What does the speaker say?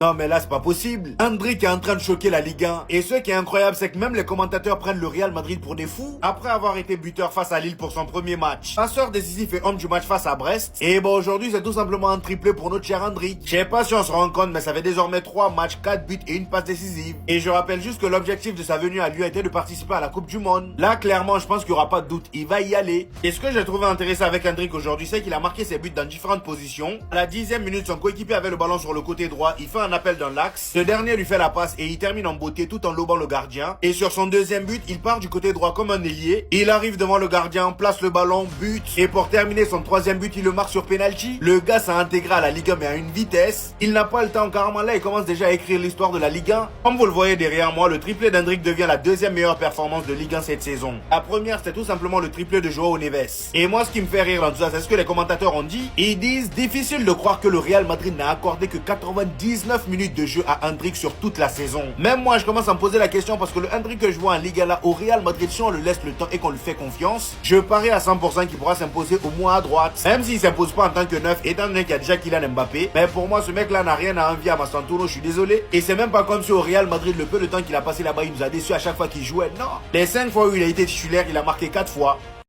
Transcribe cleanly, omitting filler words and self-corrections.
Non mais là c'est pas possible. Endrick est en train de choquer la Ligue 1. Et ce qui est incroyable, c'est que même les commentateurs prennent le Real Madrid pour des fous après avoir été buteur face à Lille pour son premier match. Passeur décisif et homme du match face à Brest. Et bon, aujourd'hui c'est tout simplement un triplé pour notre cher Endrick. Je sais pas si on se rend compte, mais ça fait désormais 3 matchs, 4 buts et une passe décisive. Et je rappelle juste que l'objectif de sa venue à lui a été de participer à la Coupe du Monde. Là clairement je pense qu'il n'y aura pas de doute, il va y aller. Et ce que j'ai trouvé intéressant avec Endrick aujourd'hui, c'est qu'il a marqué ses buts dans différentes positions. À la 10e minute, son coéquipier avait le ballon sur le côté droit, il fait un appel dans l'axe. Ce dernier lui fait la passe et il termine en beauté tout en lobant le gardien. Et sur son deuxième but, il part du côté droit comme un ailier. Il arrive devant le gardien, place le ballon, but. Et pour terminer son troisième but, il le marque sur penalty. Le gars s'est intégré à la Ligue 1 mais à une vitesse. Il n'a pas le temps, carrément là il commence déjà à écrire l'histoire de la Ligue 1. Comme vous le voyez derrière moi, le triplé d'Endrick devient la deuxième meilleure performance de Ligue 1 cette saison. La première c'était tout simplement le triplé de Joao Neves. Et moi ce qui me fait rire dans tout ça, c'est ce que les commentateurs ont dit. Ils disent difficile de croire que le Real Madrid n'a accordé que 99 minutes de jeu à Endrick sur toute la saison. Même moi je commence à me poser la question parce que le Endrick que je vois en Liga là au Real Madrid, si on le laisse le temps et qu'on lui fait confiance, je parie à 100% qu'il pourra s'imposer au moins à droite. Même s'il s'impose pas en tant que neuf, étant donné qu'il y a déjà Kylian Mbappé. Mais pour moi ce mec là n'a rien à envier à Mastantuono, je suis désolé. Et c'est même pas comme si au Real Madrid le peu de temps qu'il a passé là-bas il nous a déçus à chaque fois qu'il jouait. Non. Les 5 fois où il a été titulaire, il a marqué 4 fois.